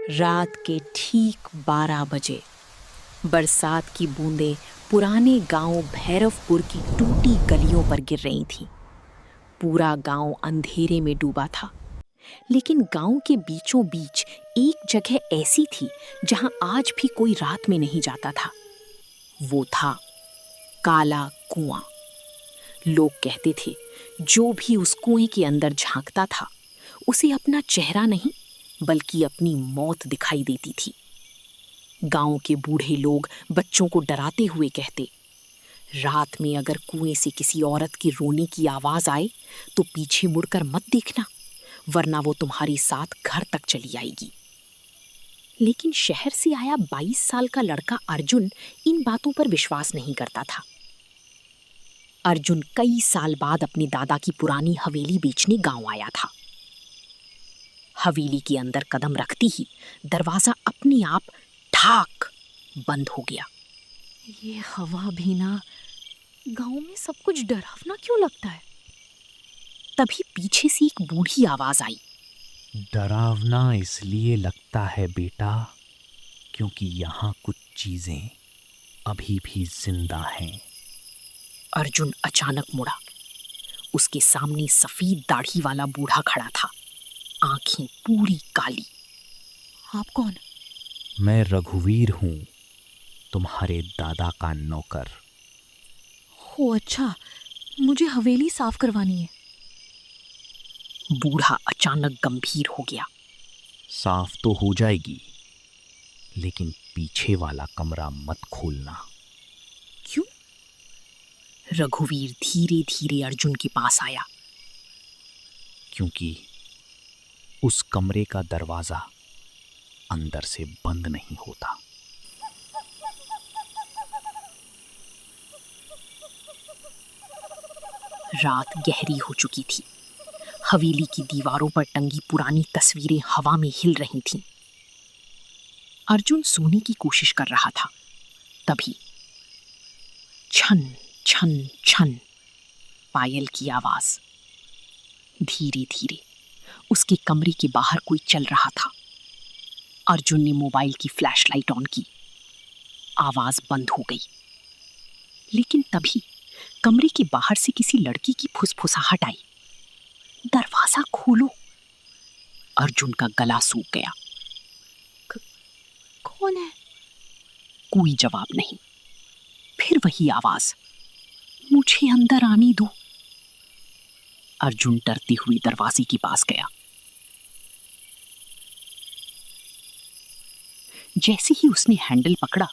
रात के ठीक 12 बजे बरसात की बूंदें पुराने गांव भैरवपुर की टूटी गलियों पर गिर रही थीं। पूरा गांव अंधेरे में डूबा था, लेकिन गांव के बीचों बीच एक जगह ऐसी थी जहां आज भी कोई रात में नहीं जाता था। वो था काला कुआं। लोग कहते थे जो भी उस कुएं के अंदर झांकता था उसे अपना चेहरा नहीं बल्कि अपनी मौत दिखाई देती थी। गांव के बूढ़े लोग बच्चों को डराते हुए कहते, रात में अगर कुएं से किसी औरत के रोने की आवाज आए तो पीछे मुड़कर मत देखना, वरना वो तुम्हारे साथ घर तक चली आएगी। लेकिन शहर से आया 22 साल का लड़का अर्जुन इन बातों पर विश्वास नहीं करता था। अर्जुन कई साल बाद अपने दादा की पुरानी हवेली बेचने गांव आया था। हवेली के अंदर कदम रखते ही दरवाजा अपने आप ठाक बंद हो गया। ये हवा भी ना, गांव में सब कुछ डरावना क्यों लगता है? तभी पीछे से एक बूढ़ी आवाज आई। डरावना इसलिए लगता है बेटा, क्योंकि यहाँ कुछ चीजें अभी भी जिंदा हैं। अर्जुन अचानक मुड़ा। उसके सामने सफेद दाढ़ी वाला बूढ़ा खड़ा था, आंखें पूरी काली। आप कौन? मैं रघुवीर हूँ, तुम्हारे दादा का नौकर। हो अच्छा, मुझे हवेली साफ करवानी है। बूढ़ा अचानक गंभीर हो गया। साफ तो हो जाएगी, लेकिन पीछे वाला कमरा मत खोलना। क्यों? रघुवीर धीरे धीरे अर्जुन के पास आया। क्योंकि उस कमरे का दरवाजा अंदर से बंद नहीं होता। रात गहरी हो चुकी थी। हवेली की दीवारों पर टंगी पुरानी तस्वीरें हवा में हिल रही थीं। अर्जुन सोने की कोशिश कर रहा था। तभी छन छन छन पायल की आवाज। धीरे धीरे उसके कमरे के बाहर कोई चल रहा था। अर्जुन ने मोबाइल की फ्लैशलाइट ऑन की। आवाज बंद हो गई, लेकिन तभी कमरे के बाहर से किसी लड़की की फुसफुसाहट आई। दरवाजा खोलो। अर्जुन का गला सूख गया। कौन है? कोई जवाब नहीं। फिर वही आवाज, मुझे अंदर आने दो। अर्जुन डरते हुए दरवाजे के पास गया। जैसे ही उसने हैंडल पकड़ा,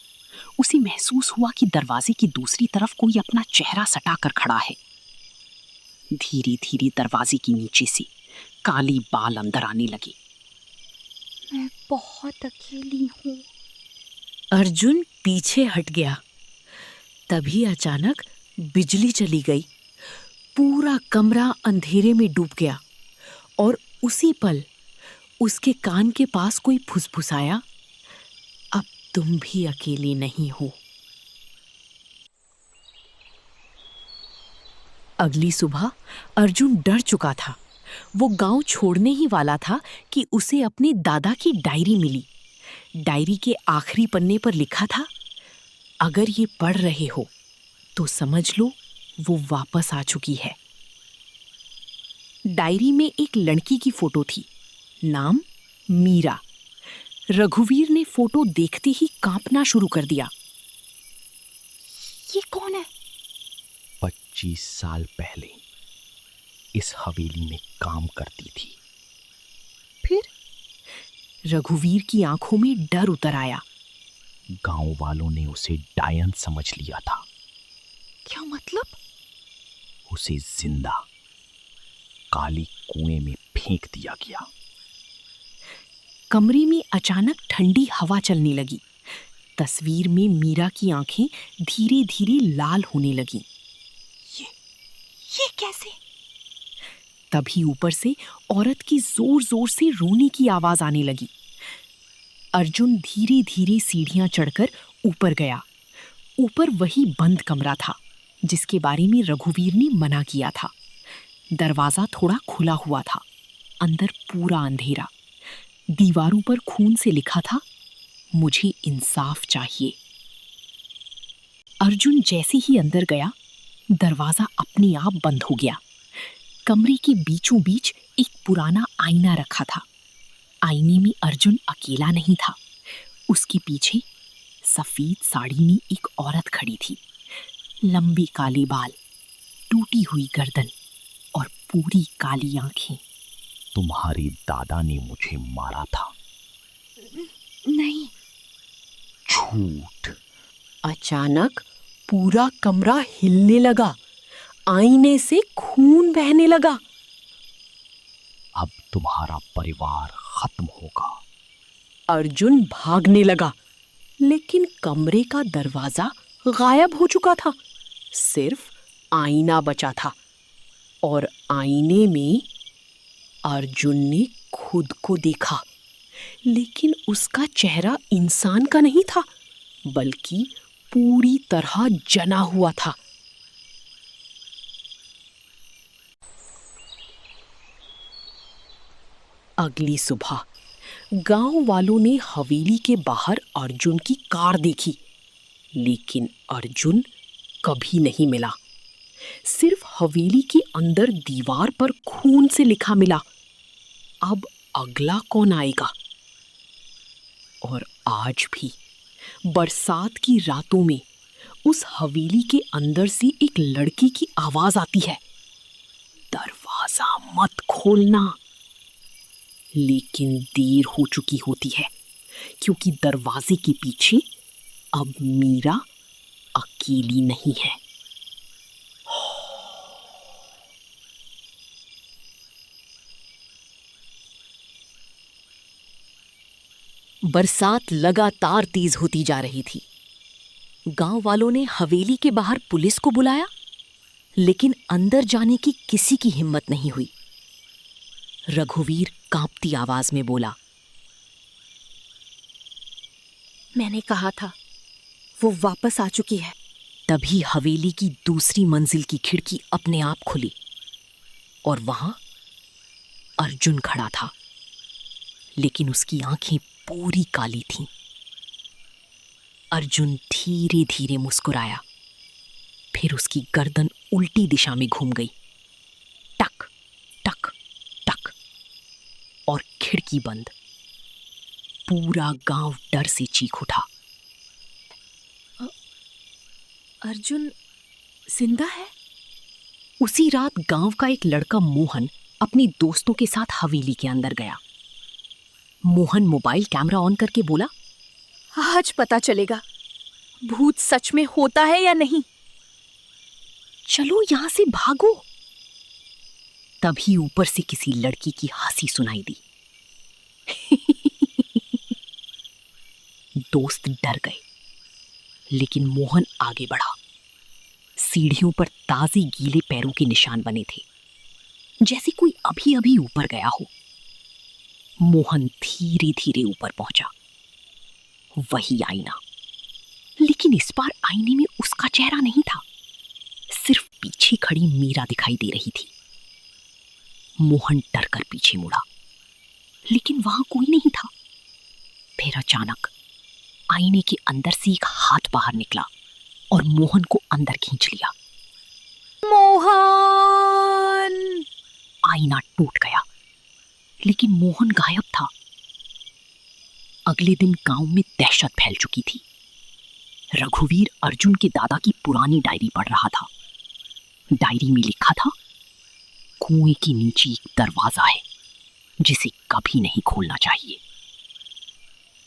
उसे महसूस हुआ कि दरवाजे की दूसरी तरफ कोई अपना चेहरा सटाकर खड़ा है। धीरे धीरे दरवाजे के नीचे से काले बाल अंदर आने लगे। मैं बहुत अकेली हूँ। अर्जुन पीछे हट गया। तभी अचानक बिजली चली गई। पूरा कमरा अंधेरे में डूब गया और उसी पल उसके कान के पास कोई फुसफुसाया, अब तुम भी अकेले नहीं हो। अगली सुबह अर्जुन डर चुका था। वो गांव छोड़ने ही वाला था कि उसे अपने दादा की डायरी मिली। डायरी के आखिरी पन्ने पर लिखा था, अगर ये पढ़ रहे हो तो समझ लो वो वापस आ चुकी है। डायरी में एक लड़की की फोटो थी, नाम मीरा। रघुवीर ने फोटो देखते ही कांपना शुरू कर दिया। ये कौन है? 25 साल पहले इस हवेली में काम करती थी। फिर? रघुवीर की आंखों में डर उतर आया। गांव वालों ने उसे डायन समझ लिया था। क्या मतलब? उसे जिंदा काली कुएं में फेंक दिया गया। कमरे में अचानक ठंडी हवा चलने लगी। तस्वीर में मीरा की आंखें धीरे धीरे लाल होने लगीं। ये कैसे? तभी ऊपर से औरत की जोर जोर से रोने की आवाज आने लगी। अर्जुन धीरे धीरे सीढ़ियां चढ़कर ऊपर गया। ऊपर वही बंद कमरा था जिसके बारे में रघुवीर ने मना किया था। दरवाजा थोड़ा खुला हुआ था। अंदर पूरा अंधेरा। दीवारों पर खून से लिखा था, मुझे इंसाफ चाहिए। अर्जुन जैसे ही अंदर गया, दरवाजा अपने आप बंद हो गया। कमरे के बीचों बीच एक पुराना आईना रखा था। आईने में अर्जुन अकेला नहीं था। उसके पीछे सफेद साड़ी में एक औरत खड़ी थी। लंबे काले बाल, टूटी हुई गर्दन और पूरी काली आंखें। तुम्हारे दादा ने मुझे मारा था। नहीं। झूठ। अचानक पूरा कमरा हिलने लगा। आईने से खून बहने लगा। अब तुम्हारा परिवार खत्म होगा। अर्जुन भागने लगा, लेकिन कमरे का दरवाजा गायब हो चुका था। सिर्फ आईना बचा था और आईने में अर्जुन ने खुद को देखा, लेकिन उसका चेहरा इंसान का नहीं था, बल्कि पूरी तरह जना हुआ था। अगली सुबह गांव वालों ने हवेली के बाहर अर्जुन की कार देखी, लेकिन अर्जुन कभी नहीं मिला। सिर्फ हवेली के अंदर दीवार पर खून से लिखा मिला, अब अगला कौन आएगा। और आज भी बरसात की रातों में उस हवेली के अंदर से एक लड़के की आवाज आती है, दरवाजा मत खोलना। लेकिन देर हो चुकी होती है, क्योंकि दरवाजे के पीछे अब मीरा अकेली नहीं है। बरसात लगातार तेज होती जा रही थी। गांव वालों ने हवेली के बाहर पुलिस को बुलाया, लेकिन अंदर जाने की किसी की हिम्मत नहीं हुई। रघुवीर कांपती आवाज में बोला, मैंने कहा था, वो वापस आ चुकी है। तभी हवेली की दूसरी मंजिल की खिड़की अपने आप खुली और वहां अर्जुन खड़ा था, लेकिन उसकी आंखें पूरी काली थीं। अर्जुन धीरे धीरे मुस्कुराया, फिर उसकी गर्दन उल्टी दिशा में घूम गई। टक टक टक, और खिड़की बंद। पूरा गांव डर से चीख उठा। अर्जुन जिंदा है? उसी रात गांव का एक लड़का मोहन अपने दोस्तों के साथ हवेली के अंदर गया। मोहन मोबाइल कैमरा ऑन करके बोला, आज पता चलेगा भूत सच में होता है या नहीं। चलो यहां से भागो। तभी ऊपर से किसी लड़की की हंसी सुनाई दी। दोस्त डर गए, लेकिन मोहन आगे बढ़ा। सीढ़ियों पर ताजे गीले पैरों के निशान बने थे, जैसे कोई अभी अभी ऊपर गया हो। मोहन धीरे धीरे ऊपर पहुंचा। वही आईना, लेकिन इस बार आईने में उसका चेहरा नहीं था, सिर्फ पीछे खड़ी मीरा दिखाई दे रही थी। मोहन डर कर पीछे मुड़ा, लेकिन वहां कोई नहीं था। फिर अचानक आईने के अंदर से एक हाथ बाहर निकला और मोहन को अंदर खींच लिया। मोहन! आईना टूट गया, लेकिन मोहन गायब था। अगले दिन गांव में दहशत फैल चुकी थी। रघुवीर अर्जुन के दादा की पुरानी डायरी पढ़ रहा था। डायरी में लिखा था, कुएं के नीचे एक दरवाजा है जिसे कभी नहीं खोलना चाहिए।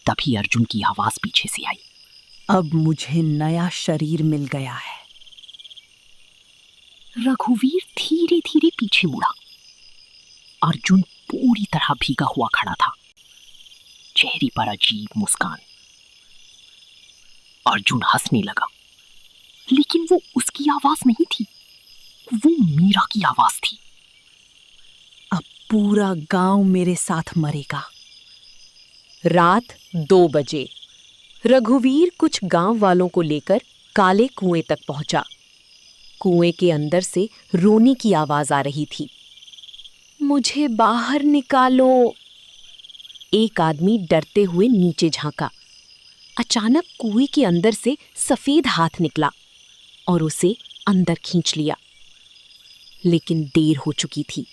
तभी अर्जुन की आवाज पीछे से आई, अब मुझे नया शरीर मिल गया है। रघुवीर धीरे धीरे पीछे मुड़ा। अर्जुन पूरी तरह भीगा हुआ खड़ा था, चेहरे पर अजीब मुस्कान। अर्जुन हंसने लगा, लेकिन वो उसकी आवाज नहीं थी, वो मीरा की आवाज थी। अब पूरा गांव मेरे साथ मरेगा। रात 2 बजे रघुवीर कुछ गांव वालों को लेकर काले कुएं तक पहुंचा। कुएं के अंदर से रोने की आवाज आ रही थी। मुझे बाहर निकालो। एक आदमी डरते हुए नीचे झांका। अचानक कुएं के अंदर से सफेद हाथ निकला और उसे अंदर खींच लिया। लेकिन देर हो चुकी थी।